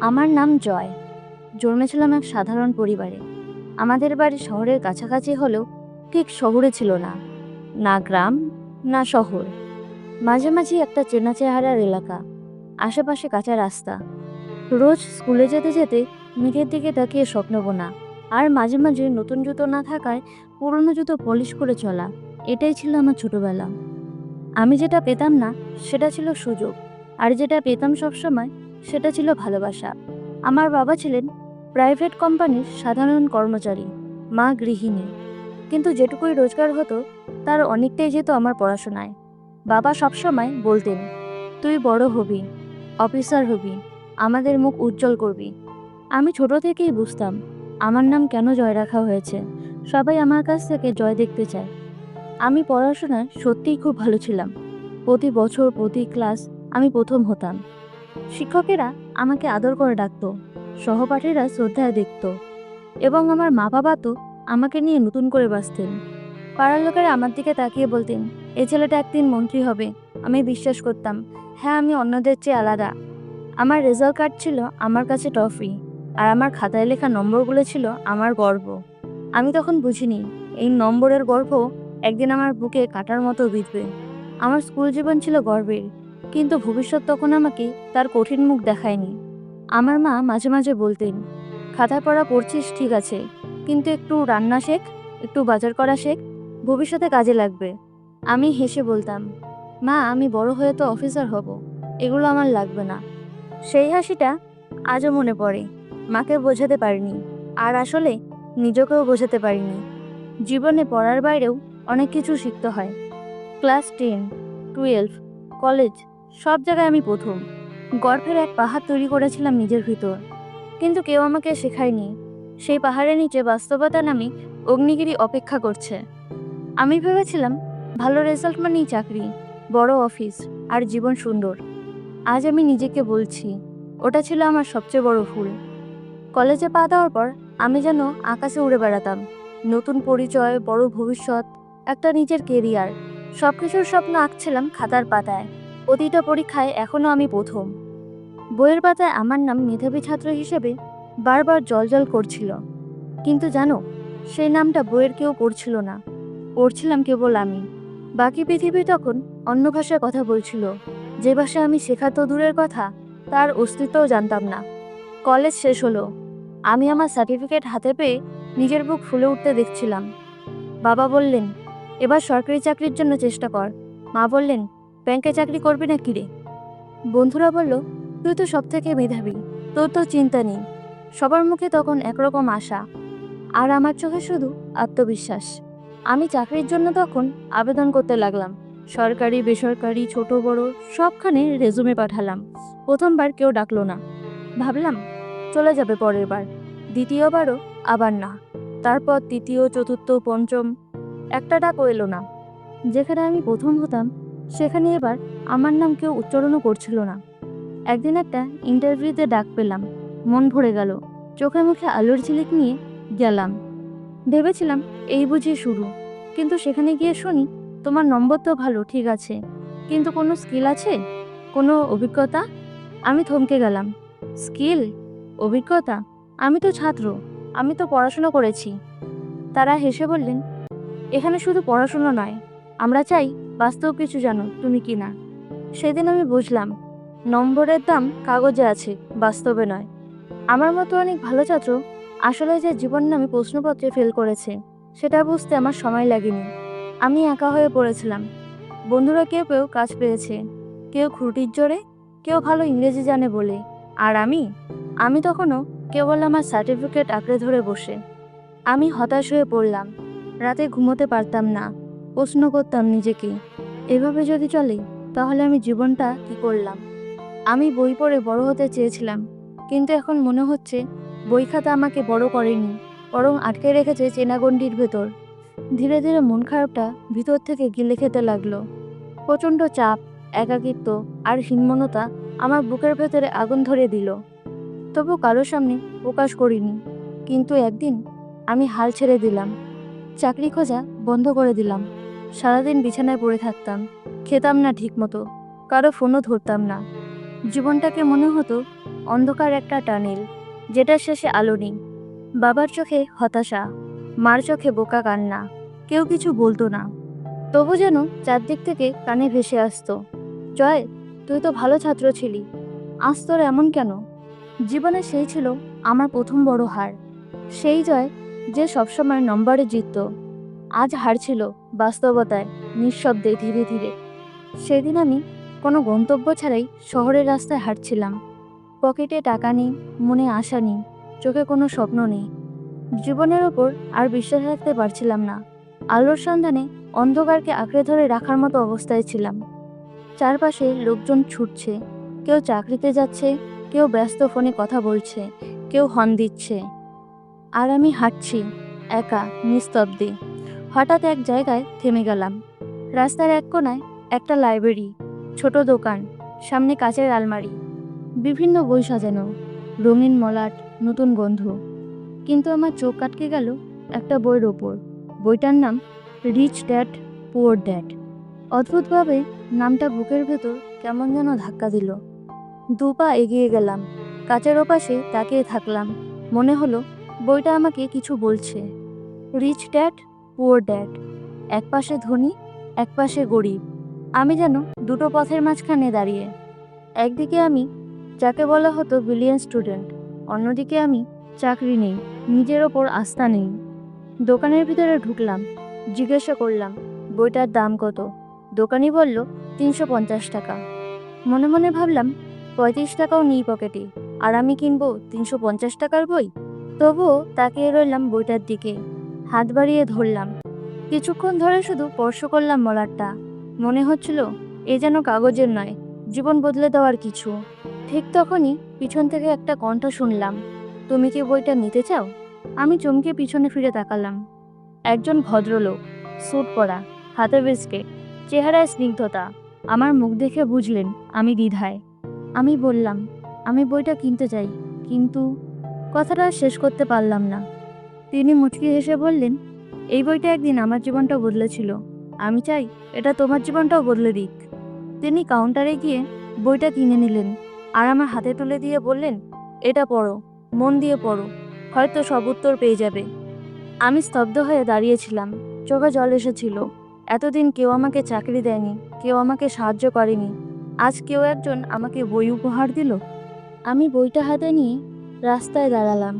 আমার নাম জয়। জন্মেছিলাম এক সাধারণ পরিবারে। আমাদের বাড়ি শহরের কাছাকাছি হলেও ঠিক শহরে ছিল না, না গ্রাম না শহর, মাঝামাঝি একটা চেনা চেহারার এলাকা। আশেপাশে কাঁচা রাস্তা, রোজ স্কুলে যেতে যেতে মেঘের দিকে তাকিয়ে স্বপ্ন বোনা, আর মাঝে মাঝে নতুন জুতো না থাকায় পুরনো জুতো পলিশ করে চলা। এটাই ছিল আমার ছোটবেলা। আমি যেটা পেতাম না সেটা ছিল সুযোগ, আর যেটা পেতাম সবসময় সেটা ছিল ভালোবাসা। আমার বাবা ছিলেন প্রাইভেট কোম্পানির সাধারণ কর্মচারী, মা গৃহিণী, কিন্তু যেটুকুই রোজগার হতো তার অনেকটাই যেত আমার পড়াশোনায়। বাবা সবসময় বলতেন, তুই বড় হবি, অফিসার হবি, আমাদের মুখ উজ্জ্বল করবি। আমি ছোট থেকেই বুঝতাম আমার নাম কেন জয় রাখা হয়েছে। সবাই আমার কাছ থেকে জয় দেখতে চায়। আমি পড়াশোনায় সত্যিই খুব ভালো ছিলাম। প্রতি বছর প্রতি ক্লাস আমি প্রথম হতাম। শিক্ষকেরা আমাকে আদর করে ডাকতো, সহপাঠীরা শ্রদ্ধায় দেখত, এবং আমার মা বাবা তো আমাকে নিয়ে নতুন করে বাঁচতেন। পাড়ার লোকেরা আমার দিকে তাকিয়ে বলতেন, এই ছেলেটা একদিন মন্ত্রী হবে। আমি বিশ্বাস করতাম, হ্যাঁ, আমি অন্যদের চেয়ে আলাদা। আমার রেজাল্ট কার্ড ছিল আমার কাছে ট্রফি, আর আমার খাতায় লেখা নম্বরগুলো ছিল আমার গর্ব। আমি তখন বুঝিনি এই নম্বরের গর্ব একদিন আমার বুকে কাটার মতো বিঁধবে। আমার স্কুল জীবন ছিল গর্বের, কিন্তু ভবিষ্যৎ তখন আমাকে তার কঠিন মুখ দেখায়নি। আমার মা মাঝে মাঝে বলতেন, খাতায় পড়া পড়ছিস ঠিক আছে, কিন্তু একটু রান্না শেখ, একটু বাজার করা শেখ, ভবিষ্যতে কাজে লাগবে। আমি হেসে বলতাম, মা, আমি বড় হয়ে তো অফিসার হব, এগুলো আমার লাগবে না। সেই হাসিটা আজও মনে পড়ে। মাকে বোঝাতে পারিনি, আর আসলে নিজেকেও বোঝাতে পারিনি। জীবনে পড়ার বাইরেও অনেক কিছু শিখতে হয়। ক্লাস 10, 12, কলেজ, সব জায়গায় আমি প্রথম। গর্বের এক পাহাড় তৈরি করেছিলাম নিজের ভিতর, কিন্তু কেউ আমাকে শেখায়নি সেই পাহাড়ের নিচে বাস্তবতা নামে অগ্নিগিরি অপেক্ষা করছে। আমি ভেবেছিলাম ভালো রেজাল্ট মানেই চাকরি, বড় অফিস, আর জীবন সুন্দর। আজ আমি নিজেকে বলছি, ওটা ছিল আমার সবচেয়ে বড় ভুল। কলেজে পা দেওয়ার পর আমি যেন আকাশে উড়ে বেড়াতাম। নতুন পরিচয়, বড় ভবিষ্যৎ, একটা নিজের কেরিয়ার, সবকিছুর স্বপ্ন আঁকছিলাম খাতার পাতায়। প্রতিটা পরীক্ষায় এখনো আমি প্রথম। বইয়ের পাতায় আমার নাম মেধাবী ছাত্র হিসেবে বারবার জলজল করছিল, কিন্তু জানো, সেই নামটা বইয়ের কেউ পড়ছিল না, পড়ছিলাম কেবল আমি। বাকি পৃথিবী তখন অন্য ভাষায় কথা বলছিল, যে ভাষা আমি শেখা তো দূরের কথা, তার অস্তিত্বও জানতাম না। কলেজ শেষ হলো, আমি আমার সার্টিফিকেট হাতে পেয়ে নিজের বুক ফুলে উঠতে দেখছিলাম। বাবা বললেন, এবার সরকারি চাকরির জন্য চেষ্টা কর। মা বললেন, ব্যাংকে চাকরি করবি না কিরে? বন্ধুরা বলল, তুই তো সব থেকে মেধাবী, তোর তো চিন্তা নেই। সবার মুখে তখন একরকম আশা, আর আমার চোখে শুধু আত্মবিশ্বাস। আমি চাকরির জন্য তখন আবেদন করতে লাগলাম। সরকারি, বেসরকারি, ছোট বড় সবখানে রেজুমে পাঠালাম। প্রথমবার কেউ ডাকলো না। ভাবলাম চলে যাবে পরের বার। দ্বিতীয়বারও আবার না। তারপর তৃতীয়, চতুর্থ, পঞ্চম, একটা ডাকও এলো না। যেখানে আমি প্রথম হতাম সেখানে এবার আমার নাম কেউ উচ্চারণও করছিল না। একদিন একটা ইন্টারভিউতে ডাক পেলাম। মন ভরে গেল। চোখে মুখে আলোর ঝিলিক নিয়ে গেলাম। ভেবেছিলাম এই বুঝি শুরু, কিন্তু সেখানে গিয়ে শুনি, তোমার নম্বর তো ভালো, ঠিক আছে, কিন্তু কোনো স্কিল আছে, কোনো অভিজ্ঞতা? আমি থমকে গেলাম। স্কিল? অভিজ্ঞতা? আমি তো ছাত্র, আমি তো পড়াশোনা করেছি। তারা হেসে বললেন, এখানে শুধু পড়াশোনা নয়, আমরা চাই বাস্তব কিছু জানো, তুমি কি না। সেদিন আমি বুঝলাম, নম্বরের দাম কাগজে আছে, বাস্তবে নয়। আমার মতো অনেক ভালো ছাত্র আসলে যে জীবন নামে প্রশ্নপত্রে ফেল করেছে, সেটা বুঝতে আমার সময় লাগেনি। আমি একা হয়ে পড়েছিলাম। বন্ধুরা কেউ কেউ কাজ পেয়েছে, কেউ খুঁটির জোরে, কেউ ভালো ইংরেজি জানে বলে, আর আমি তখনও কেবল আমার সার্টিফিকেট আঁকড়ে ধরে বসে। আমি হতাশ হয়ে পড়লাম। রাতে ঘুমোতে পারতাম না। প্রশ্ন করতাম নিজেকে, এভাবে যদি চলে তাহলে আমি জীবনটা কি করলাম। আমি বই পড়ে বড় হতে চেয়েছিলাম, কিন্তু এখন মনে হচ্ছে বই খাতা আমাকে বড় করেনি, বরং আটকে রেখেছে চেনা গণ্ডির ভেতর। ধীরে ধীরে মন খারাপটা ভিতর থেকে গিলে খেতে লাগলো। প্রচণ্ড চাপ, একাকিত্ব আর হীনমন্যতা আমার বুকের ভেতরে আগুন ধরিয়ে দিল। তবু কারোর সামনে প্রকাশ করিনি। কিন্তু একদিন আমি হাল ছেড়ে দিলাম। চাকরি খোঁজা বন্ধ করে দিলাম। সারাদিন বিছানায় পড়ে থাকতাম, খেতাম না ঠিক মতো, কারো ফোনও ধরতাম না। জীবনটাকে মনে হতো অন্ধকার একটা টানেল, যেটার শেষে আলো নেই। বাবার চোখে হতাশা, মার চোখে বোকা কান্না। কেউ কিছু বলতো না, তবু যেন চারদিক থেকে কানে ভেসে আসতো, জয়, তুই তো ভালো ছাত্র ছিলি, আজ তোর এমন কেন? জীবনে সেই ছিল আমার প্রথম বড় হার। সেই জয় যে সবসময় নম্বরে জিতত, আজ হারছিল বাস্তবতায়, নিঃশব্দে, ধীরে ধীরে। সেদিন আমি কোনো গন্তব্য ছাড়াই শহরের রাস্তায় হাঁটছিলাম। পকেটে টাকা নেই, মনে আশা নেই, চোখে কোনো স্বপ্ন নেই। জীবনের ওপর আর বিশ্বাস রাখতে পারছিলাম না। আলোর সন্ধানে অন্ধকারকে আঁকড়ে ধরে রাখার মতো অবস্থায় ছিলাম। চারপাশে লোকজন ছুটছে, কেউ চাকরিতে যাচ্ছে, কেউ ব্যস্ত ফোনে কথা বলছে, কেউ হর্ন দিচ্ছে। আর আমি হাঁটছি, একা, নিস্তব্ধে। হঠাৎ এক জায়গায় থেমে গেলাম। রাস্তার এক কোণায় একটা লাইব্রেরি, ছোট দোকান, সামনে কাচের আলমারি, বিভিন্ন বই সাজানো, রঙিন মলাট, নতুন গন্ধ। কিন্তু আমার চোখ আটকে গেল একটা বইয়ের ওপর। বইটার নাম রিচ ড্যাড পুয়ার ড্যাড। অদ্ভুতভাবে নামটা বুকের ভেতর কেমন যেন ধাক্কা দিল। দুপা এগিয়ে গেলাম, কাচের ওপাশে তাকিয়ে থাকলাম। মনে হলো বইটা আমাকে কিছু বলছে। রিচ ড্যাড পুয়ার ড্যাড, এক পাশে ধনী, এক পাশে গরিব। আমি যেন দুটো পথের মাঝখানে দাঁড়িয়ে। একদিকে আমি, যাকে বলা হতো ব্রিলিয়েন্ট স্টুডেন্ট, অন্যদিকে আমি, চাকরি নেই, নিজের ওপর আস্থা নেই। দোকানের ভিতরে ঢুকলাম, জিজ্ঞাসা করলাম বইটার দাম কত। দোকানি বলল 350 টাকা। মনে মনে ভাবলাম 35 টাকাও নেই পকেটে, আর আমি কিনবো 350 টাকার বই? তবুও তাকিয়ে রইলাম বইটার দিকে, হাত বাড়িয়ে ধরলাম। কিছুক্ষণ ধরে শুধু স্পর্শ করলাম মলাটটা। মনে হচ্ছিল এ যেন কাগজের নয়, জীবন বদলে দেওয়ার কিছু। ঠিক তখনই পিছন থেকে একটা কণ্ঠ শুনলাম, তুমি কি বইটা নিতে চাও? আমি চমকে পিছনে ফিরে তাকালাম। একজন ভদ্রলোক, স্যুট পরা, হাতে বিস্কেট, চেহারায় স্নিগ্ধতা। আমার মুখ দেখে বুঝলেন আমি দ্বিধায়। আমি বললাম, আমি বইটা কিনতে চাই, কিন্তু কথাটা শেষ করতে পারলাম না। তিনি মুচকি হেসে বললেন, এই বইটা একদিন আমার জীবনটা বদলেছিল, আমি চাই এটা তোমার জীবনটাও বদলে দিক। তিনি কাউন্টারে গিয়ে বইটা কিনে নিলেন, আর আমার হাতে তুলে দিয়ে বললেন, এটা পড়ো, মন দিয়ে পড়ো, হয়তো সব উত্তর পেয়ে যাবে। আমি স্তব্ধ হয়ে দাঁড়িয়েছিলাম, চোখে জল এসেছিল। এতদিন কেউ আমাকে চাকরি দেয়নি, কেউ আমাকে সাহায্য করেনি, আজ কেউ একজন আমাকে বই উপহার দিল। আমি বইটা হাতে নিয়ে রাস্তায় দাঁড়ালাম।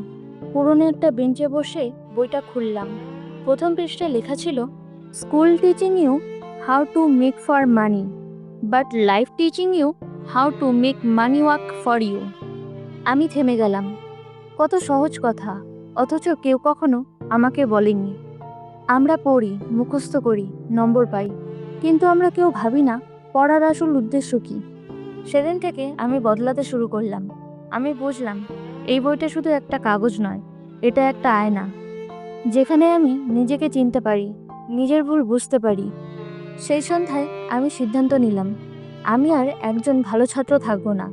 পুরনো একটা বেঞ্চে বসে বইটা খুললাম। প্রথম পৃষ্ঠায় লেখা ছিল, school teaching you how to make for money, but life teaching you how to make money work for you. আমি থেমে গেলাম। কত সহজ কথা, অথচ কেউ কখনো আমাকে বলেনি। আমরা পড়ি, মুখস্থ করি, নম্বর পাই, কিন্তু আমরা কেউ ভাবি না পড়ার আসল উদ্দেশ্য কী। সেদিন থেকে আমি বদলাতে শুরু করলাম। আমি বুঝলাম এই বইটা শুধু একটা কাগজ নয়, এটা একটা আয়না, যেখানে আমি নিজেকে চিনতে পারি, নিজের ভুল বুঝতে পারি। সেই সন্ধ্যায় আমি সিদ্ধান্ত নিলাম, আমি আর একজন ভালো ছাত্র থাকবো না,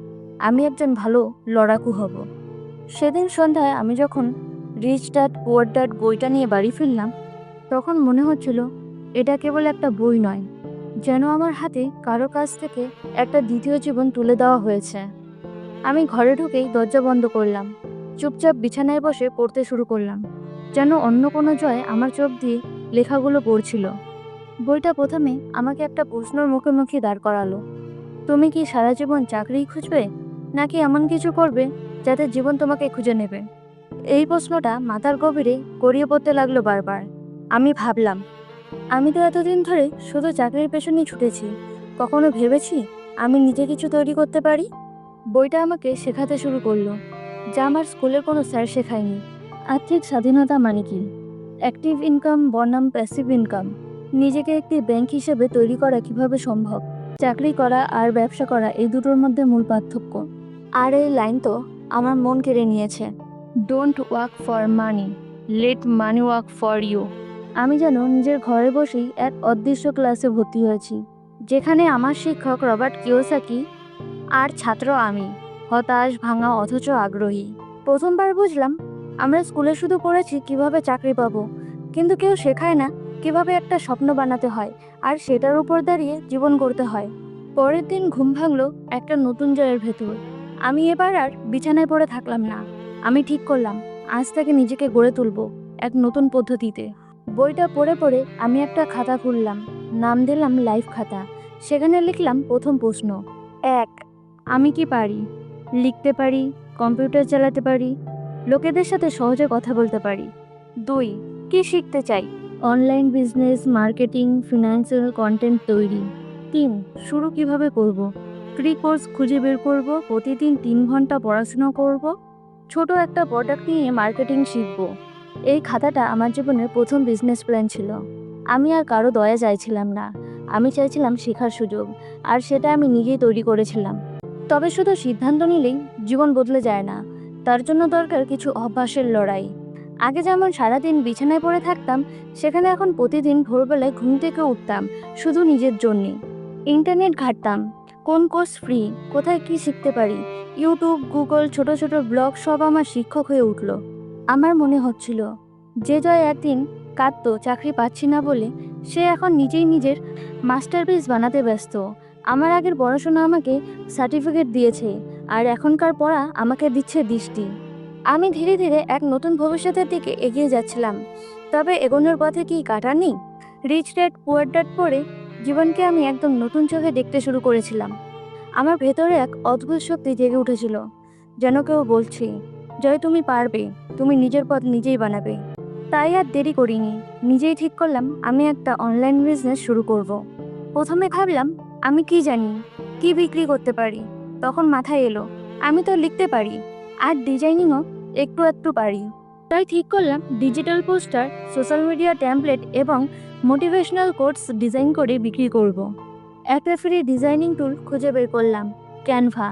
আমি একজন ভালো লড়াকু হব। সেদিন সন্ধ্যায় আমি যখন রিচ ড্যাড পুয়ার ড্যাড বইটা নিয়ে বাড়ি ফিরলাম, তখন মনে হচ্ছিল এটা কেবল একটা বই নয়, যেন আমার হাতে কারো কাছ থেকে একটা দ্বিতীয় জীবন তুলে দেওয়া হয়েছে। আমি ঘরে ঢুকেই দরজা বন্ধ করলাম, চুপচাপ বিছানায় বসে পড়তে শুরু করলাম, যেন অন্য কোনো জয় আমার চোখ দিয়ে লেখাগুলো পড়ছিল। বইটা প্রথমে আমাকে একটা প্রশ্নের মুখোমুখি দাঁড় করালো, তুমি কি সারা জীবন চাকরিই খুঁজবে, নাকি এমন কিছু করবে যাতে জীবন তোমাকে খুঁজে নেবে? এই প্রশ্নটা মাথার গভীরে গড়িয়ে পড়তে লাগলো বারবার। আমি ভাবলাম, আমি তো এতদিন ধরে শুধু চাকরির পেছনেই ছুটেছি, কখনো ভেবেছি আমি নিজে কিছু তৈরি করতে পারি? বইটা আমাকে শেখাতে শুরু করলো, যা আমার স্কুলের কোনো স্যার শেখায়নি। আর্থিক স্বাধীনতা মানে কি, অ্যাক্টিভ ইনকাম বনাম প্যাসিভ ইনকাম, নিজেকে একটি ব্যাংক হিসেবে তৈরি করা কিভাবে সম্ভব, চাকরি করা আর ব্যবসা করা এই দুটোর মধ্যে মূল পার্থক্য। আর এই লাইন তো আমার মন কেড়ে নিয়েছে, don't work for money, let money work for you. আমি যেন নিজের ঘরে বসেই এক অদৃশ্য ক্লাসে ভর্তি হয়েছি, যেখানে আমার শিক্ষক রবার্ট কিওসাকি আর ছাত্র আমি, হতাশ, ভাঙা, অথচ আগ্রহী। প্রথমবার বুঝলাম আমরা স্কুলে শুধু পড়েছি কিভাবে চাকরি পাবো, কিন্তু কেউ শেখায় না কিভাবে একটা স্বপ্ন বানাতে হয় আর সেটার উপর দাঁড়িয়ে জীবন গড়তে হয়। পরের দিন ঘুম ভাঙলো একটা নতুন জয়ের ভেতর। আমি এবার আর বিছানায় পড়ে থাকলাম না। আমি ঠিক করলাম আজ থেকে নিজেকে গড়ে তুলব এক নতুন পদ্ধতিতে। বইটা পড়ে পড়ে আমি একটা খাতা খুললাম, নাম দিলাম লাইফ খাতা। সেখানে লিখলাম প্রথম প্রশ্ন। 1, আমি কি পারি? লিখতে পারি, কম্পিউটার চালাতে পারি, লোকেদের সাথে সহজে কথা বলতে পারি। 2, কি শিখতে চাই? Online business, marketing, financial content তৈরি। 3, শুরু কিভাবে করব? ফ্রি কোর্স খুঁজে বের করব, প্রতিদিন 3 ঘন্টা পড়াশোনা করব, ছোট একটা প্রোডাক্ট নিয়ে মার্কেটিং শিখব। এই খাতাটা আমার জীবনের প্রথম বিজনেস প্ল্যান ছিল। আমি আর কারো দয়া চাইছিলাম না, আমি চাইছিলাম শেখার সুযোগ, আর সেটা আমি নিজেই তৈরি করেছিলাম। তবে শুধু সিদ্ধান্ত নিলেই জীবন বদলে যায় না, তার জন্য দরকার কিছু অভ্যাসের লড়াই। আগে যেমন সারাদিন বিছানায় পড়ে থাকতাম, সেখানে এখন প্রতিদিন ভোরবেলায় ঘুম থেকে উঠতাম শুধু নিজের জন্যে। ইন্টারনেট ঘাঁটতাম, কোন কোর্স ফ্রি, কোথায় কি শিখতে পারি। ইউটিউব, গুগল, ছোট ছোট ব্লগ সব আমার শিক্ষক হয়ে উঠল। আমার মনে হচ্ছিল যে জয় একদিন কাঁদতো চাকরি পাচ্ছি না বলে, সে এখন নিজেই নিজের মাস্টারপিস বানাতে ব্যস্ত। আমার আগের পড়াশোনা আমাকে সার্টিফিকেট দিয়েছে, আর এখনকার পড়া আমাকে দিচ্ছে দৃষ্টি। আমি ধীরে ধীরে এক নতুন ভবিষ্যতের দিকে এগিয়ে যাচ্ছিলাম। তবে এগোনোর পথে কি কাটা নেই? রিচ ড্যাড পুয়ার ড্যাড পড়ে জীবনকে আমি একদম নতুন চোখে দেখতে শুরু করেছিলাম। আমার ভেতরে এক অদ্ভুত শক্তি জেগে উঠেছিল, যেন কেউ বলছে, জয় তুমি পারবে, তুমি নিজের পথ নিজেই বানাবে। তাই আর দেরি করিনি, নিজেই ঠিক করলাম আমি একটা অনলাইন বিজনেস শুরু করব। প্রথমে ভাবলাম আমি কি জানি, কি বিক্রি করতে পারি। তখন মাথায় এলো আমি তো লিখতে পারি, আর ডিজাইনিংও একটু একটু পারি। তাই ঠিক করলাম digital poster, social media template এবং মোটিভেশনাল কোটস ডিজাইন করে বিক্রি করব। একটা ফ্রি ডিজাইনিং টুল খুঁজে বের করলাম, ক্যানভা।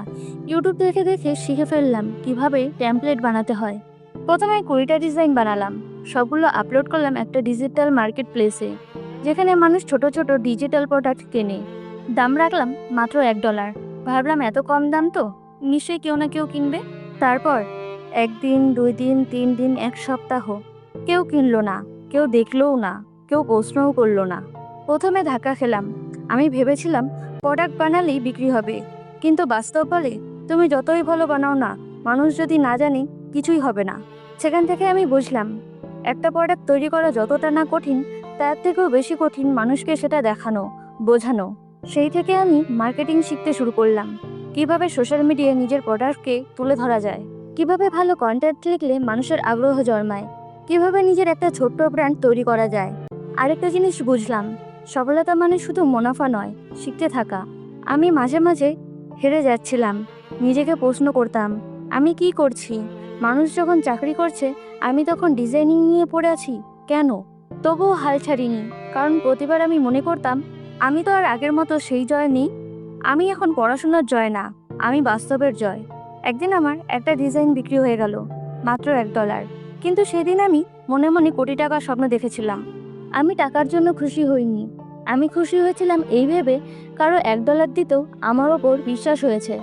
ইউটিউব দেখে দেখে শিখে ফেললাম কিভাবে টেমপ্লেট বানাতে হয়। প্রথমে 20টা ডিজাইন বানালাম, সবগুলো আপলোড করলাম একটা ডিজিটাল মার্কেট প্লেসে, যেখানে মানুষ ছোট ছোট ডিজিটাল প্রোডাক্ট কেনে। দাম রাখলাম মাত্র $1। ভাবলাম এত কম দাম তো নিশ্চয়ই কেউ না কেউ কিনবে। তারপর 1 দিন, 2 দিন, 3 দিন, 1 সপ্তাহ, কেউ কিনলো না, কেউ দেখলোও না, কেউ প্রশ্নও করলো না। প্রথমে ধাক্কা খেলাম। আমি ভেবেছিলাম প্রোডাক্ট বানালেই বিক্রি হবে, কিন্তু বাস্তব বলে তুমি যতই ভালো বানাও না, মানুষ যদি না জানে কিছুই হবে না। সেখান থেকে আমি বুঝলাম একটা প্রোডাক্ট তৈরি করা যতটা না কঠিন, তার থেকেও বেশি কঠিন মানুষকে সেটা দেখানো, বোঝানো। সেই থেকে আমি মার্কেটিং শিখতে শুরু করলাম, কিভাবে সোশ্যাল মিডিয়ায় নিজের প্রোডাক্টকে তুলে ধরা যায়, কিভাবে ভালো কন্টেন্ট লিখলে মানুষের আগ্রহ জন্মায়, কিভাবে নিজের একটা ছোট্ট ব্র্যান্ড তৈরি করা যায়। আরেকটা জিনিস বুঝলাম, সফলতা মানে শুধু মুনাফা নয়, শিখতে থাকা। আমি মাঝে মাঝে হেরে যাচ্ছিলাম, নিজেকে প্রশ্ন করতাম আমি কি করছি। মানুষ যখন চাকরি করছে, আমি তখন ডিজাইনিং নিয়ে পড়ে আছি কেন? তবুও হাল ছাড়িনি, কারণ প্রতিবার আমি মনে করতাম আমি তো আর আগের মতো সেই জয় নেই। আমি এখন পড়াশোনার জয় না, আমি বাস্তবের জয়। একদিন আমার একটা ডিজাইন বিক্রি হয়ে গেল মাত্র $1, কিন্তু সেদিন আমি মনে মনে কোটি টাকার স্বপ্ন দেখেছিলাম। আমি টাকার জন্য খুশি হইনি, আমি খুশি হয়েছিলাম এই ভেবে কারো $1 দিতেও আমার ওপর বিশ্বাস হয়েছে।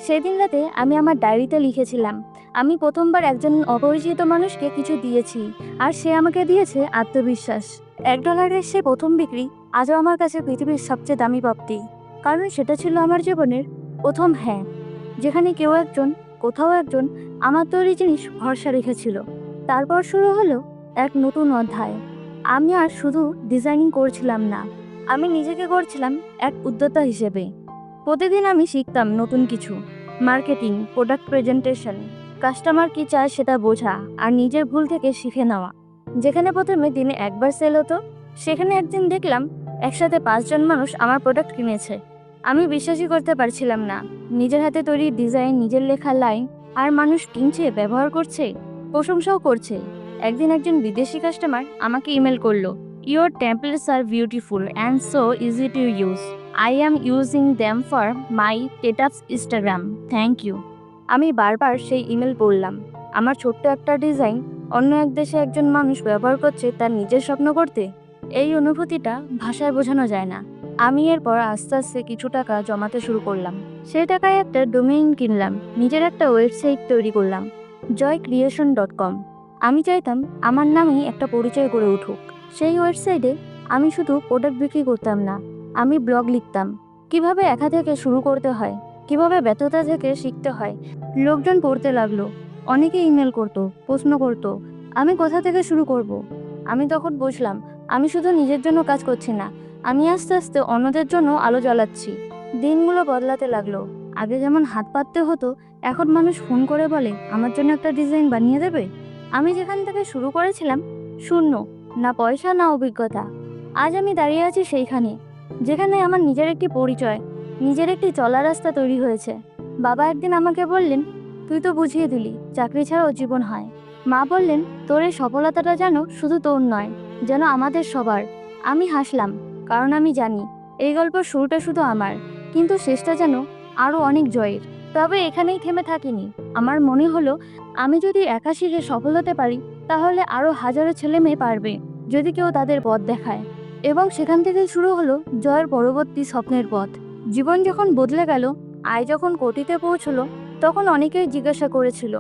সেদিন রাতে আমি আমার ডায়েরিতে লিখেছিলাম আমি প্রথমবার একজন অপরিচিত মানুষকে কিছু দিয়েছি, আর সে আমাকে দিয়েছে আত্মবিশ্বাস। $1 সে প্রথম বিক্রি আজও আমার কাছে পৃথিবীর সবচেয়ে দামি প্রাপ্তি, কারণ সেটা ছিল আমার জীবনের প্রথম হ্যাঁ, যেখানে কেউ একজন, কোথাও একজন আমার তৈরি জিনিস ভরসা রেখেছিল। তারপর শুরু হলো এক নতুন অধ্যায়। আমি আর শুধু ডিজাইনিং করছিলাম না, আমি নিজেকে করছিলাম এক উদ্যোক্তা হিসেবে। প্রতিদিন আমি শিখতাম নতুন কিছু, মার্কেটিং, প্রোডাক্ট প্রেজেন্টেশন, কাস্টমার কি চায় সেটা বোঝা, আর নিজের ভুল থেকে শিখে নেওয়া। যেখানে প্রথমে দিনে একবার সেল হতো, সেখানে একদিন দেখলাম একসাথে 5 জন মানুষ আমার প্রোডাক্ট কিনেছে। আমি বিশ্বাসই করতে পারছিলাম না, নিজের হাতে তৈরি ডিজাইন, নিজের লেখা লাইন, আর মানুষ কিনছে, ব্যবহার করছে, প্রশংসাও করছে। একদিন একজন বিদেশি কাস্টমার আমাকে ইমেল করলো, your templates are beautiful and so easy to use, I am using them for my status Instagram, thank you. আমি বারবার সেই ইমেল পড়লাম। আমার ছোট্ট একটা ডিজাইন অন্য এক দেশে একজন মানুষ ব্যবহার করছে তার নিজের স্বপ্ন করতে। এই অনুভূতিটা ভাষায় বোঝানো যায় না। আমি এরপর আস্তে আস্তে কিছু টাকা জমাতে শুরু করলাম। সেই টাকায় একটা ডোমেইন কিনলাম, নিজের একটা ওয়েবসাইট তৈরি করলাম, joycreation.com। আমি চাইতাম আমার নামেই একটা পরিচয় গড়ে উঠুক। সেই ওয়েবসাইটে আমি শুধু প্রোডাক্ট বিক্রি করতাম না, আমি ব্লগ লিখতাম, কিভাবে একা থেকে শুরু করতে হয়, কিভাবে ব্যর্থতা থেকে শিখতে হয়। লোকজন পড়তে লাগলো, অনেকে ইমেল করতো, প্রশ্ন করতো, আমি কোথা থেকে শুরু করব। আমি তখন বুঝলাম আমি শুধু নিজের জন্য কাজ করছি না, আমি আস্তে আস্তে অন্যদের জন্য আলো জ্বালাচ্ছি। দিনগুলো বদলাতে লাগলো। আগে যেমন হাত পাততে হতো, এখন মানুষ ফোন করে বলে আমার জন্য একটা ডিজাইন বানিয়ে দেবে। আমি যেখান থেকে শুরু করেছিলাম শূন্য, না পয়সা না অভিজ্ঞতা, আজ আমি দাঁড়িয়ে আছি সেইখানে, যেখানে আমার নিজের একটি পরিচয়, নিজের একটি চলার রাস্তা তৈরি হয়েছে। বাবা একদিন আমাকে বললেন, তুই তো বুঝিয়ে দিলি চাকরি ছাড়াও জীবন হয়। মা বললেন, তোর এই সফলতাটা যেন শুধু তোর নয়, যেন আমাদের সবার। আমি হাসলাম, কারণ আমি জানি এই গল্পের শুরুটা শুধু আমার, কিন্তু শেষটা যেন আরও অনেক জয়ের। তবে এখানেই থেমে থাকিনি। আমার মনে হলো আমি যদি একা শিখে সফল হতে পারি, তাহলে আরও হাজারো ছেলে মেয়ে পারবে, যদি কেউ তাদের পথ দেখায়। এবং সেখান থেকে শুরু হলো জয়ের পরবর্তী স্বপ্নের পথ। জীবন যখন বদলে গেল, আয় যখন কোটিতে পৌঁছলো, তখন অনেকেই জিজ্ঞাসা করেছিল,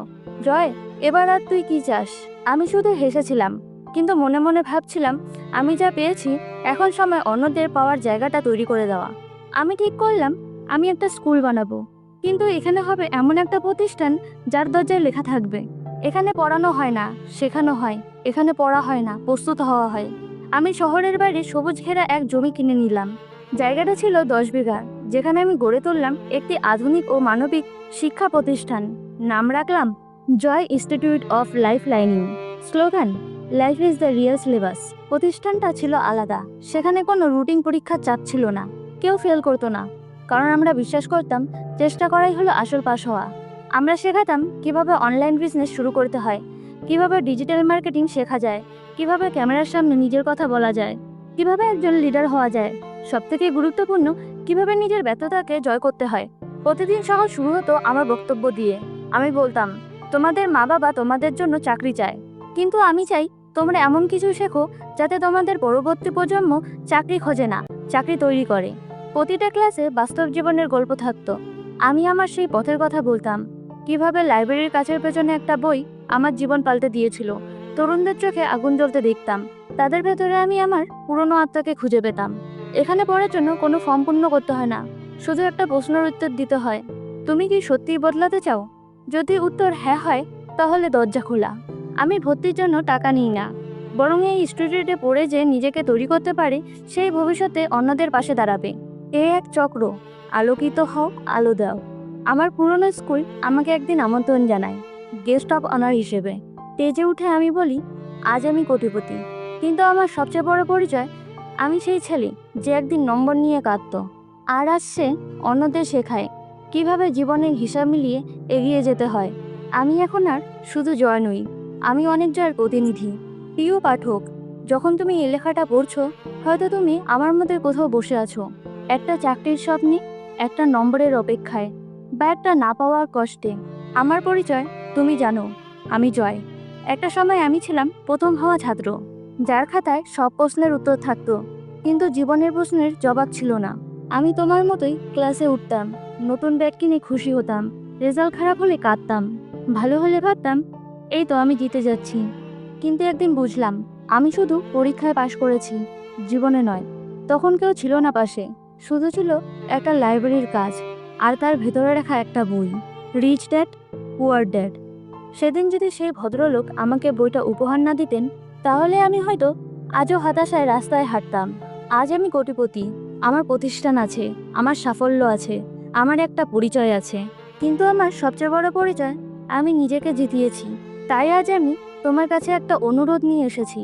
জয়, এবার আর তুই কি চাস? আমি শুধু হেসেছিলাম, কিন্তু মনে মনে ভাবছিলাম আমি যা পেয়েছি, এখন সময় অন্যদের পাওয়ার জায়গাটা তৈরি করে দেওয়া। আমি ঠিক করলাম আমি একটা স্কুল বানাবো, কিন্তু এখানে হবে এমন একটা প্রতিষ্ঠান যার দরজায় লেখা থাকবে, এখানে পড়ানো হয় না, শেখানো হয়। এখানে পড়া হয় না, প্রস্তুত হওয়া হয়। আমি শহরের বাইরে সবুজ ঘেরা এক জমি কিনে নিলাম। জায়গাটা ছিল 10 বিঘা, যেখানে আমি গড়ে তুললাম একটি আধুনিক ও মানবিক শিক্ষা প্রতিষ্ঠান। নাম রাখলাম Joy institute of life lining. স্লোগান, life is the real syllabus. প্রতিষ্ঠানটা ছিল আলাদা, সেখানে কোনো রুটিন পরীক্ষার চাপ ছিল না, কেউ ফেল করতো না, কারণ আমরা বিশ্বাস করতাম চেষ্টা করাই হলো আসল পাস হওয়া। আমরা শেখাতাম কিভাবে অনলাইন বিজনেস শুরু করতে হয়, কিভাবে ডিজিটাল মার্কেটিং শেখা যায়, কিভাবে ক্যামেরার সামনে নিজের কথা বলা যায়, কিভাবে একজন লিডার হওয়া যায়, সবথেকে গুরুত্বপূর্ণ কিভাবে নিজের ব্যর্থতাকে জয় করতে হয়। প্রতিদিন সকাল শুরু হতো আমার বক্তব্য দিয়ে। আমি বলতাম, তোমাদের মা বাবা তোমাদের জন্য চাকরি চায়, কিন্তু আমি চাই তোমরা এমন কিছু শেখো যাতে তোমাদের পরবর্তী প্রজন্ম চাকরি খোঁজে না, চাকরি তৈরি করে। প্রতিটা ক্লাসে বাস্তব জীবনের গল্প থাকতো। আমি আমার সেই পথের কথা বলতাম, কিভাবে লাইব্রেরির কাছের পেছনে একটা বই আমার জীবন পাল্টে দিয়েছিল। তরুণদের চোখে আগুন জ্বলতে দেখতাম, তাদের ভেতরে আমি আমার পুরনো আত্মাকে খুঁজে পেতাম। এখানে পড়ার জন্য কোনো ফর্ম পূর্ণ করতে হয় না, শুধু একটা প্রশ্নের উত্তর দিতে হয়, তুমি কি সত্যিই বদলাতে চাও? যদি উত্তর হ্যাঁ হয়, তাহলে দরজা খোলা। আমি ভর্তির জন্য টাকা নিই না, বরং এই ইনস্টিটিউটে পড়ে যে নিজেকে তৈরি করতে পারে, সেই ভবিষ্যতে অন্যদের পাশে দাঁড়াবে। এ এক চক্র, আলোকিত হও, আলো দাও। আমার পুরনো স্কুল আমাকে একদিন আমন্ত্রণ জানায় গেস্ট অফ অনার হিসেবে। স্টেজে উঠে আমি বলি, আজ আমি কোটিপতি, কিন্তু আমার সবচেয়ে বড় পরিচয় আমি সেই ছেলে যে একদিন নম্বর নিয়ে কাঁদত, আর আজ সে অন্যদের শেখায় কিভাবে জীবনের হিসাব মিলিয়ে এগিয়ে যেতে হয়। আমি এখন আর শুধু জয় নই, আমি অনেক জয়ের প্রতিনিধি। প্রিয় পাঠক, যখন তুমি এই লেখাটা পড়ছো, হয়তো তুমি আমার মধ্যে কোথাও বসে আছো, একটা চাকরির স্বপ্নে, একটা নম্বরের অপেক্ষায়, বা একটা না পাওয়ার কষ্টে। আমার পরিচয় তুমি জানো, আমি জয়। একটা সময় আমি ছিলাম প্রথম হওয়া ছাত্র, যার খাতায় সব প্রশ্নের উত্তর থাকতো, কিন্তু জীবনের প্রশ্নের জবাব ছিল না। আমি তোমার মতোই ক্লাসে উঠতাম, নতুন ব্যাগ কিনে খুশি হতাম, রেজাল্ট খারাপ হলে কাঁদতাম, ভালো হলে ভাবতাম এই তো আমি জিতে যাচ্ছি। কিন্তু একদিন বুঝলাম আমি শুধু পরীক্ষায় পাশ করেছি, জীবনে নয়। তখন কেউ ছিল না পাশে, শুধু ছিল একটা লাইব্রেরির কাজ, আর তার ভেতরে রাখা একটা বই, রিচ ড্যাড পুয়ার ড্যাড। সেদিন যদি সেই ভদ্রলোক আমাকে বইটা উপহার না দিতেন, তাহলে আমি হয়তো আজও হতাশায় রাস্তায় হাঁটতাম। আজ আমি কোটিপতি, আমার প্রতিষ্ঠান আছে, আমার সাফল্য আছে, আমার একটা পরিচয় আছে, কিন্তু আমার সবচেয়ে বড় পরিচয় আমি নিজেকে জিতিয়েছি। তাই আজ আমি তোমার কাছে একটা অনুরোধ নিয়ে এসেছি।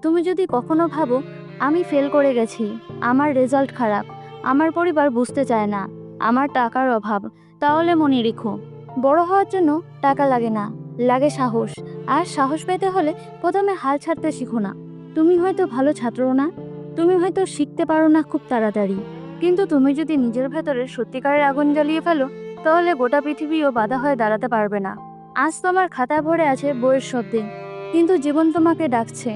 তুমি যদি কখনো ভাবো আমি ফেল করে গেছি, আমার রেজাল্ট খারাপ, আমার পরিবার বুঝতে চায় না, আমার টাকার অভাব, তাহলে মনে রেখো, বড় হওয়ার জন্য টাকা লাগে না, লাগে সাহস। আর সাহস পেতে হলে প্রথমে হাল ছাড়তে শিখো না। তুমি হয়তো ভালো ছাত্র না, তুমি হয়তো শিখতে পারো না খুব তাড়াতাড়ি, কিন্তু তুমি যদি নিজের ভেতরে সত্যিকারের আগুন জ্বালিয়ে ফেলো, তাহলে গোটা পৃথিবীও বাধা হয়ে দাঁড়াতে পারবে না। আজ তোমার খাতা ভরে আছে বইয়ের শব্দে, কিন্তু জীবন তোমাকে ডাকছে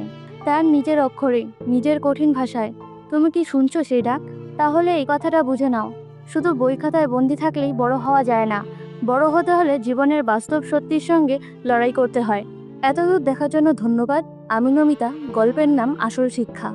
তার নিজের অক্ষরে, নিজের কঠিন ভাষায়। তুমি কি শুনছো সেই ডাক? তাহলে এই কথাটা বুঝে নাও, শুধু বই খাতায় বন্দি থাকলেই বড় হওয়া যায় না, বড় হতে হলে জীবনের বাস্তব সত্যির সঙ্গে লড়াই করতে হয়। এতদূর দেখার জন্য ধন্যবাদ। আমি নমিতা, গল্পের নাম আসল শিক্ষা।